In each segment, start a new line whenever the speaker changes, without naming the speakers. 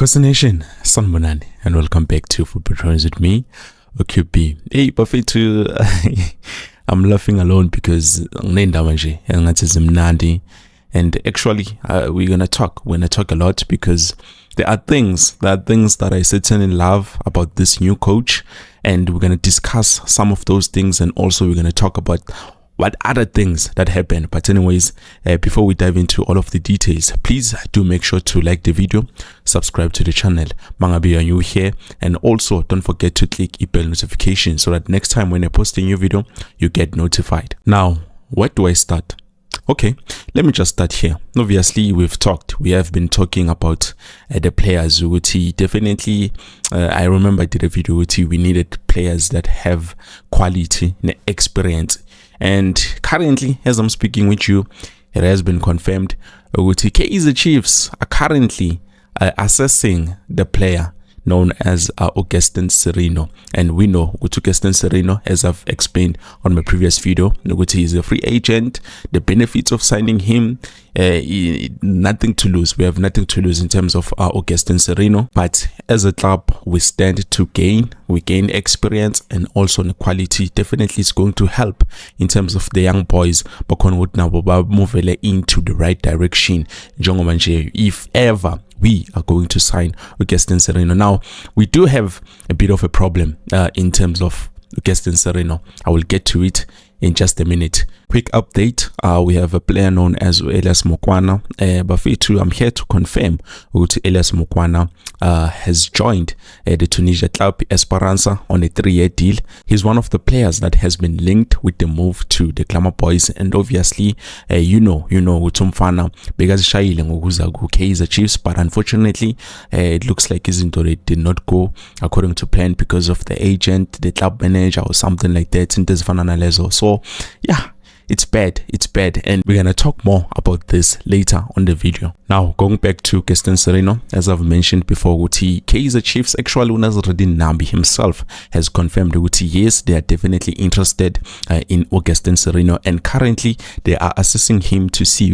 Kaizer Nation, sanibonani, and welcome back to Football Trends with me, OQB. Hey, bafethu, I'm laughing alone because ngendaba nje engathi zimnandi, and actually we're gonna talk a lot because there are things that I certainly love about this new coach, and we're gonna discuss some of those things, and also we're gonna talk about what other things that happen. But anyways, before we dive into all of the details, please do make sure to like the video, subscribe to the channel, mangabe are new here, and also don't forget to click bell notification so that next time when I post a new video, you get notified. Now, where do I start? Okay, let me just start here. Obviously, we have been talking about the players. Definitely, I remember I did a video with you. We needed players that have quality and experience. And currently, as I'm speaking with you, it has been confirmed that Kaizer Chiefs are currently assessing the player known as Gaston Sirino. And we know Gaston Sirino, as I've explained on my previous video, he is a free agent. The benefits of signing him, nothing to lose. We have nothing to lose in terms of Gaston Sirino. But as a club, we stand to gain. We gain experience and also the quality. Definitely it's going to help in terms of the young boys. But move into the right direction. If ever we are going to sign Gaston Sirino. Now, we do have a bit of a problem in terms of Gaston Sirino. I will get to it in just a minute. Quick update, we have a player known as Elias Mokwana. Bafethu, I'm here to confirm that Elias Mokwana has joined the Tunisia club Esperança on a 3-year deal. He's one of the players that has been linked with the move to the Glamour Boys, and obviously you know Utumfana because Shaile ngokuza ku Kaizer Chiefs, but unfortunately it looks like it did not go according to plan because of the agent, the club manager or something like that. So yeah, it's bad, and we're gonna talk more about this later on the video. Now, going back to Gaston Sirino, as I've mentioned before, Kaizer Chiefs, actually Nasreddine Nabi himself has confirmed that yes, they are definitely interested in Gaston Sirino, and currently they are assessing him to see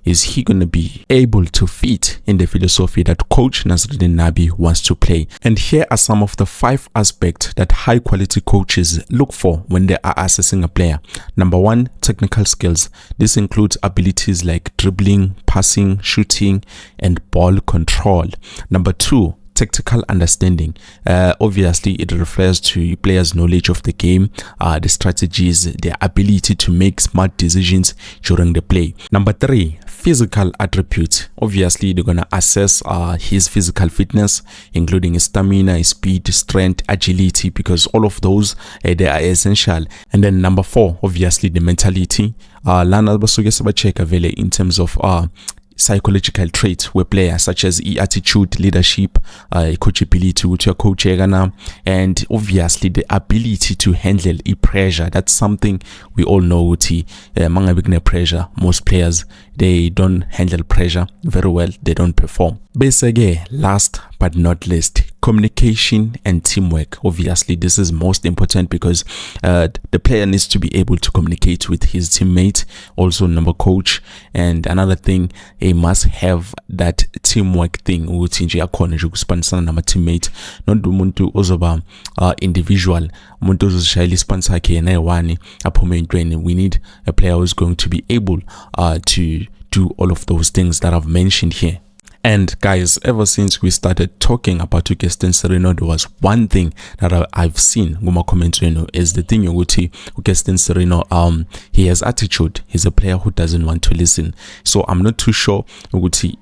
is he going to be able to fit in the philosophy that coach Nasreddine Nabi wants to play. And here are some of the 5 aspects that high quality coaches look for when they are assessing a player. Number 1, technical skills. This includes abilities like dribbling, passing, shooting, and ball control. Number 2, tactical understanding. Obviously it refers to players' knowledge of the game, the strategies, their ability to make smart decisions during the play. Number 3, physical attributes. Obviously they're gonna assess his physical fitness, including his stamina, his speed, strength, agility, because all of those they are essential. And then number 4, obviously the mentality. Lana basuke sabacheka vele in terms of psychological traits where players such as attitude, leadership, coachability with your coach, and obviously the ability to handle pressure. That's something we all know. Pressure, most players, they don't handle pressure very well, they don't perform. Basically, last but not least, communication and teamwork. Obviously this is most important because the player needs to be able to communicate with his teammate, also number coach. And another thing, he must have that teamwork thing ukuthi nje akhona nje ukuspanisana nama teammate, not umuntu ozoba individual, umuntu ozoshayela ispanisa yakhe yena eyi-1 aphume entweni. We need a player who's going to be able to do all of those things that I've mentioned here. And guys, ever since we started talking about Gaston Sirino, there was one thing that I've seen in my comments, is the thing Gaston Sirino, he has attitude. He's a player who doesn't want to listen. So I'm not too sure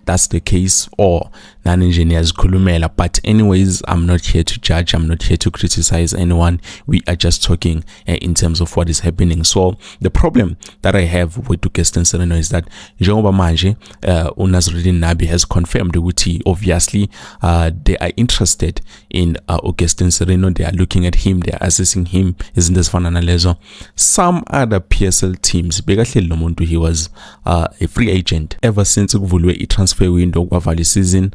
that's the case or non-engineers kulumela. But anyways, I'm not here to judge. I'm not here to criticize anyone. We are just talking in terms of what is happening. So the problem that I have with Gaston Sirino is that Nasreddine Nabi has confirmed obviously they are interested in Gaston Sirino. They are looking at him, they are assessing him. Isn't this fun analysis? Some other PSL teams, he was a free agent ever since a transfer window season.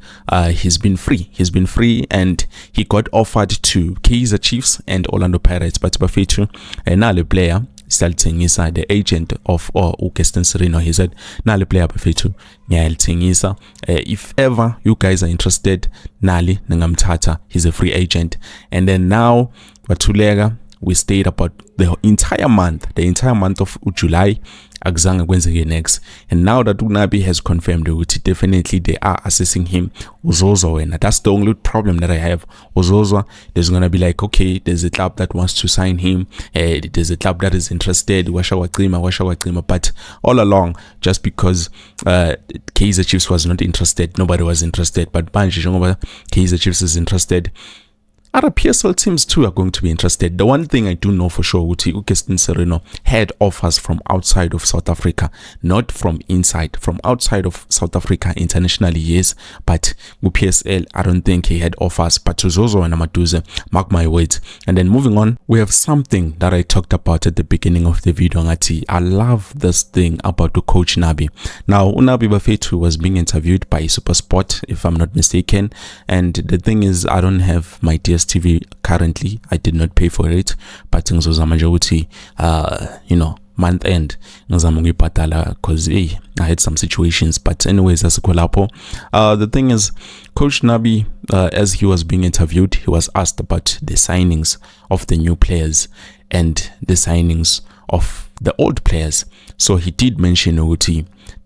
He's been free and he got offered to Kaizer Chiefs and Orlando Pirates, but bafethu another player siyalithengisa. The agent of Gaston Sirino, he said nali player bafethu ngiyalithengisa, if ever you guys are interested nali ningamthatha, he's a free agent. And then now Batulega, we stayed about the entire month of July akuzange kwenzeke next. And now that Nabi has confirmed that definitely they are assessing him, Uzozwa wena. That's the only problem that I have. Uzozwa, there's gonna be like, okay, there's a club that wants to sign him, there's a club that is interested, washa, but all along, just because Kaizer Chiefs was not interested, nobody was interested, but Banji Kaizer Chiefs is interested, other PSL teams too are going to be interested. The one thing I do know for sure, Gaston Sirino had offers from outside of South Africa, not from inside, from outside of South Africa internationally, yes, but PSL, I don't think he had offers. But Zozo and Amaduze, mark my words. And then moving on, we have something that I talked about at the beginning of the video. I love this thing about the coach Nabi. Now, Nabi Bafetu was being interviewed by SuperSport, if I'm not mistaken. And the thing is, I don't have my DSTV currently. I did not pay for it, but month end because I had some situations. But anyways, that's a collabo. The thing is, Coach Nabi, as he was being interviewed, he was asked about the signings of the new players and the signings of the old players. So he did mention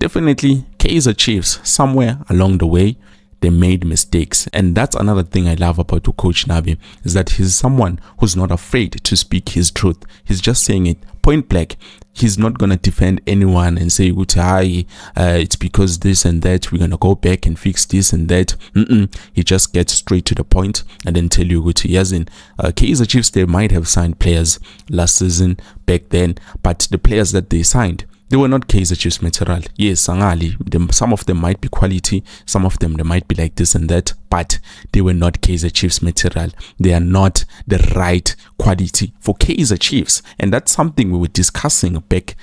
definitely Kaizer Chiefs somewhere along the way they made mistakes. And that's another thing I love about Coach Nabi, is that he's someone who's not afraid to speak his truth. He's just saying it point blank. He's not going to defend anyone and say, it's because this and that, we're going to go back and fix this and that. He just gets straight to the point and then tell you, yes, in Kaizer Chiefs, they might have signed players last season, back then, but the players that they signed, they were not Kaizer Chiefs material. Yes, some of them might be quality, some of them they might be like this and that, but they were not Kaizer Chiefs material. They are not the right quality for Kaizer Chiefs. And that's something we were discussing back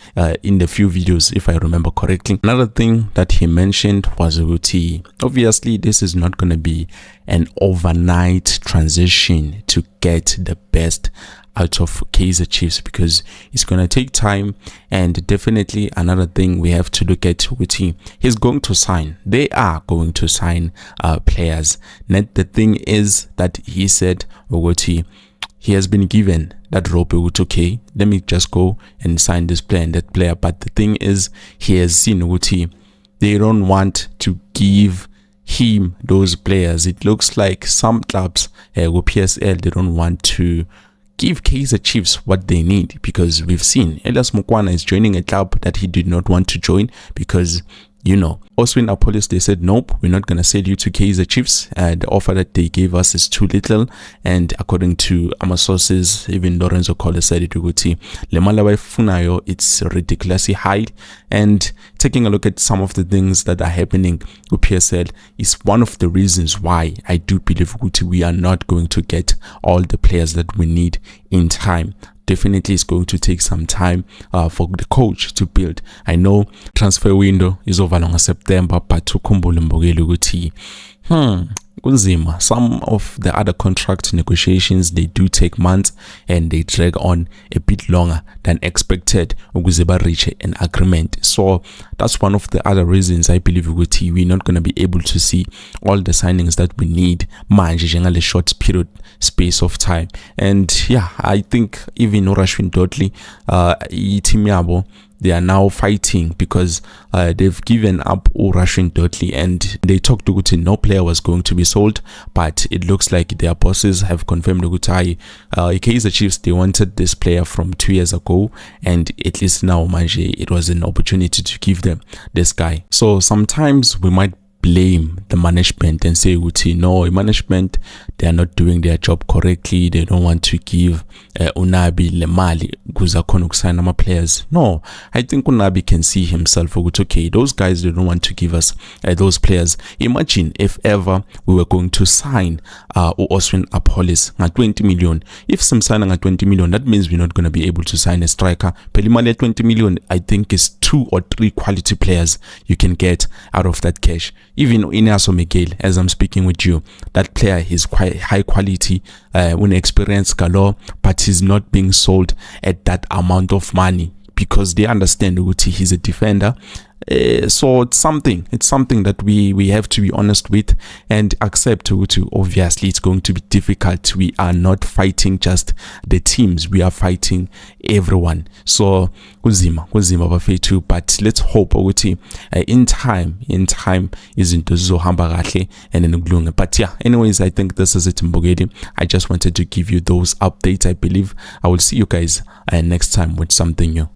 in the few videos, if I remember correctly. Another thing that he mentioned was obviously this is not going to be an overnight transition to get the best out of Kaizer Chiefs, because it's going to take time. And definitely another thing we have to look at with him, he's going to sign, they are going to sign players. Net the thing is that he said he has been given that rope, okay, let me just go and sign this player and that player. But the thing is, he has seen they don't want to give him those players. It looks like some clubs PSL, they don't want to give Kaizer Chiefs what they need, because we've seen Elias Mukwana is joining a club that he did not want to join because, Oswin Apollos, they said, nope, we're not going to sell you to Kaizer Chiefs. The offer that they gave us is too little. And according to our sources, even Lorenzo Kohler said it, it's ridiculously high. And taking a look at some of the things that are happening with PSL is one of the reasons why I do believe we are not going to get all the players that we need in time. Definitely it's going to take some time for the coach to build. I know transfer window is over long September, but to some of the other contract negotiations, they do take months and they drag on a bit longer than expected ukuze reach an agreement. So that's one of the other reasons I believe we're not going to be able to see all the signings that we need manje in a short period space of time. And yeah, I think even Rashwin Dudley, team yabo, they are now fighting because they've given up Rashwin Dudley, and they talked to Guti, no player was going to be sold, but it looks like their bosses have confirmed Guti. Kaizer Chiefs, they wanted this player from 2 years ago, and at least now manje, it was an opportunity to give them this guy. So sometimes we might blame the management and say, no, management, they are not doing their job correctly. They don't want to give Unabi lemali kuzakhona sign our players. No, I think Unabi can see himself, okay, those guys, they don't want to give us those players. Imagine if ever we were going to sign Oswin Apollos at 20 million. If some signing at 20 million, that means we're not going to be able to sign a striker. Pelimali at 20 million, I think is 2 or 3 quality players you can get out of that cash. even Inaso Miguel, as I'm speaking with you, that player is quite high quality, with experience galore, but he's not being sold at that amount of money because they understand that he's a defender. So it's something that we have to be honest with and accept to obviously it's going to be difficult. We are not fighting just the teams, we are fighting everyone. So kuzima bafethu, but let's hope ukuthi in time izinto zizohamba kahle and kulunge. But yeah, anyways, I think this is it, Mbogedi. I just wanted to give you those updates. I believe I will see you guys next time with something new.